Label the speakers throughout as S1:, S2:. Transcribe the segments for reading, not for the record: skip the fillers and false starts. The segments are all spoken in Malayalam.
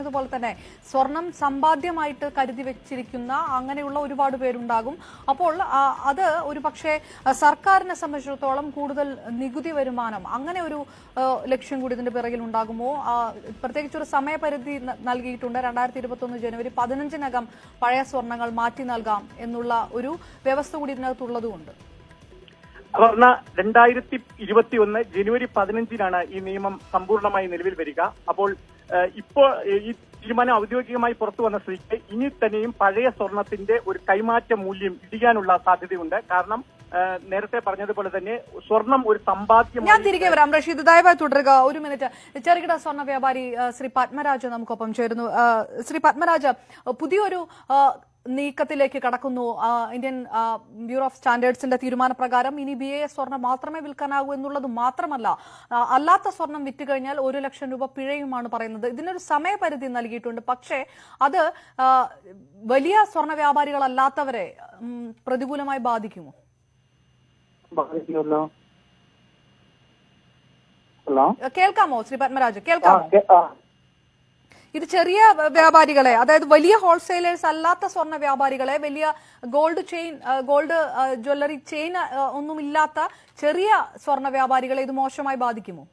S1: അതുപോലെ തന്നെ സ്വർണം സമ്പാദ്യമായിട്ട് കരുതി വെച്ചിരിക്കുന്ന അങ്ങനെയുള്ള ഒരുപാട് പേരുണ്ടാകും. അപ്പോൾ അത് ഒരു പക്ഷേ സർക്കാരിനെ സംബന്ധിച്ചിടത്തോളം കൂടുതൽ നികുതി വരുമാനം അങ്ങനെ ഒരു ലക്ഷ്യം കൂടി ഇതിന്റെ പിറകിൽ ഉണ്ടാകുമോ? പ്രത്യേകിച്ച് ഒരു സമയപരിധി നൽകിയിട്ടുണ്ട്. 2021 ജനുവരി 15-നകം പഴയ സ്വർണങ്ങൾ മാറ്റി നൽകാം എന്നുള്ള ഒരു വ്യവസ്ഥ കൂടി ഇതിനകത്തുള്ളതുകൊണ്ട്.
S2: അപർണ, 2021 ജനുവരി 15-നാണ് ഈ നിയമം സമ്പൂർണ്ണമായി നിലവിൽ വരിക. അപ്പോൾ ഇപ്പോൾ ഈ തീരുമാനം ഔദ്യോഗികമായി പുറത്തു വന്ന സ്ഥിതിക്ക് ഇനി തന്നെയും പഴയ സ്വർണത്തിന്റെ ഒരു കൈമാറ്റ മൂല്യം ഇടിയാനുള്ള സാധ്യതയുണ്ട്. കാരണം നേരത്തെ പറഞ്ഞതുപോലെ തന്നെ സ്വർണം ഒരു സമ്പാദ്യം.
S1: ഞാൻ തിരികെ വരാം. റഷീദ്, ദയവായി തുടരുക. ഒരു മിനിറ്റ്. ചെറുകിട സ്വർണ്ണ വ്യാപാരി ശ്രീ പത്മരാജ് നമുക്കൊപ്പം ചേരുന്നു. ശ്രീ പത്മരാജ്, പുതിയൊരു നീക്കത്തിലേക്ക് കടക്കുന്നു. ഇന്ത്യൻ ബ്യൂറോ ഓഫ് സ്റ്റാൻഡേർഡ്സിന്റെ തീരുമാനപ്രകാരം ഇനി BIS സ്വർണം മാത്രമേ വിൽക്കാനാകൂ എന്നുള്ളത് മാത്രമല്ല, അല്ലാത്ത സ്വർണം വിറ്റ് കഴിഞ്ഞാൽ 1 ലക്ഷം രൂപ പിഴയുമാണ് പറയുന്നത്. ഇതിനൊരു സമയപരിധി നൽകിയിട്ടുണ്ട്. പക്ഷേ അത് വലിയ സ്വർണ്ണ വ്യാപാരികളല്ലാത്തവരെ പ്രതികൂലമായി ബാധിക്കുമോ? കേൾക്കാമോ ശ്രീ പത്മരാജ്? കേൾക്കാമോ? ഇത് ചെറിയ വ്യാപാരികളെ, അതായത് വലിയ ഹോൾസെയിലേഴ്സ് അല്ലാത്ത സ്വർണ്ണ വ്യാപാരികളെ, വലിയ ഗോൾഡ് ജ്വല്ലറി ചെയിൻ ഒന്നുമില്ലാത്ത ചെറിയ സ്വർണ്ണ വ്യാപാരികളെ ഇത് മോശമായി ബാധിക്കുമോ?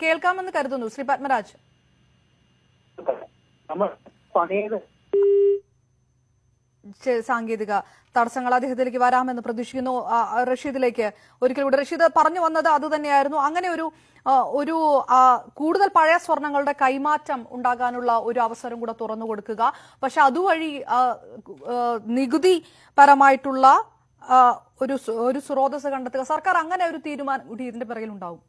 S1: കേൾക്കാമെന്ന് കരുതുന്നു ശ്രീ പത്മരാജ്. സാങ്കേതിക തടസ്സങ്ങൾ, അദ്ദേഹത്തിലേക്ക് വരാമെന്ന് പ്രതീക്ഷിക്കുന്നു. റഷീദിലേക്ക് ഒരിക്കൽ കൂടെ. റഷീദ് പറഞ്ഞു വന്നത് അത് തന്നെയായിരുന്നു. അങ്ങനെ ഒരു കൂടുതൽ പഴയ സ്വർണങ്ങളുടെ കൈമാറ്റം ഉണ്ടാകാനുള്ള ഒരു അവസരം കൂടെ തുറന്നു കൊടുക്കുക. പക്ഷെ അതുവഴി നികുതി പരമായിട്ടുള്ള ഒരു സ്രോതസ് കണ്ടെത്തുക. സർക്കാർ അങ്ങനെ ഒരു തീരുമാനം കൂടി ഇതിന്റെ പിറകിൽ ഉണ്ടാവും.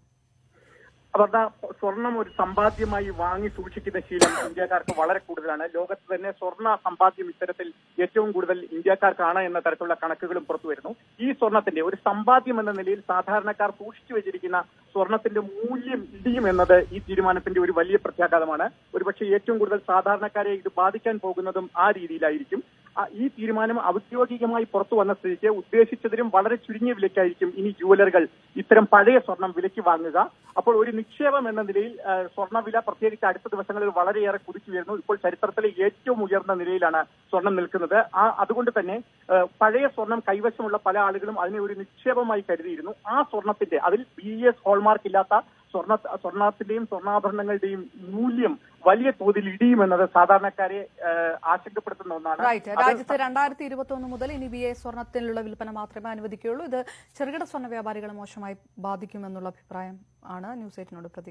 S2: അവരുടെ സ്വർണം ഒരു സമ്പാദ്യമായി വാങ്ങി സൂക്ഷിക്കുന്ന ശീലം ഇന്ത്യക്കാർക്ക് വളരെ കൂടുതലാണ്. ലോകത്ത് തന്നെ സ്വർണ്ണ സമ്പാദ്യം ഇത്തരത്തിൽ ഏറ്റവും കൂടുതൽ ഇന്ത്യക്കാർക്കാണ് എന്ന തരത്തിലുള്ള കണക്കുകളും പുറത്തു വരുന്നു. ഈ സ്വർണത്തിന്റെ ഒരു സമ്പാദ്യം എന്ന നിലയിൽ സാധാരണക്കാർ സൂക്ഷിച്ചു വെച്ചിരിക്കുന്ന സ്വർണത്തിന്റെ മൂല്യം ഇടിയും എന്നത് ഈ തീരുമാനത്തിന്റെ ഒരു വലിയ പ്രത്യാഘാതമാണ്. ഒരുപക്ഷെ ഏറ്റവും കൂടുതൽ സാധാരണക്കാരെ ഇത് ബാധിക്കാൻ പോകുന്നതും ആ രീതിയിലായിരിക്കും. ഈ തീരുമാനം ഔദ്യോഗികമായി പുറത്തു വന്ന സ്ഥിതിക്ക് ഉദ്ദേശിച്ചതിലും വളരെ ചുരുങ്ങിയ വിലയ്ക്കായിരിക്കും ഇനി ജുവലറുകൾ ഇത്തരം പഴയ സ്വർണം വിലയ്ക്ക് വാങ്ങുക. അപ്പോൾ ഒരു നിക്ഷേപം എന്ന നിലയിൽ സ്വർണ്ണവില പ്രത്യേകിച്ച് അടുത്ത ദിവസങ്ങളിൽ വളരെയേറെ കുതിച്ചു വരുന്നു. ഇപ്പോൾ ചരിത്രത്തിലെ ഏറ്റവും ഉയർന്ന നിലയിലാണ് സ്വർണം നിൽക്കുന്നത്. അതുകൊണ്ട് തന്നെ പഴയ സ്വർണം കൈവശമുള്ള പല ആളുകളും അതിനെ ഒരു നിക്ഷേപമായി കരുതിയിരുന്നു. ആ സ്വർണത്തിന്റെ, അതിൽ BIS ഹോൾമാർക്ക് ഇല്ലാത്ത സ്വർണത്തിന്റെയും സ്വർണ്ണാഭരണങ്ങളുടെയും മൂല്യം വലിയ തോതിൽ ഇടിയുമെന്നത് സാധാരണക്കാരെ ആശങ്കപ്പെടുത്തുന്ന ഒന്നാണ്.
S1: രാജ്യത്ത് 2021 മുതൽ ഇനി BIS സ്വർണത്തിലുള്ള വിൽപ്പന മാത്രമേ അനുവദിക്കുകയുള്ളൂ. ഇത് ചെറുകിട സ്വർണ്ണ വ്യാപാരികളെ മോശമായി ബാധിക്കുമെന്നുള്ള അഭിപ്രായം ആണ് ന്യൂസ് 8നോട് പ്രതികരിക്കുന്നത്.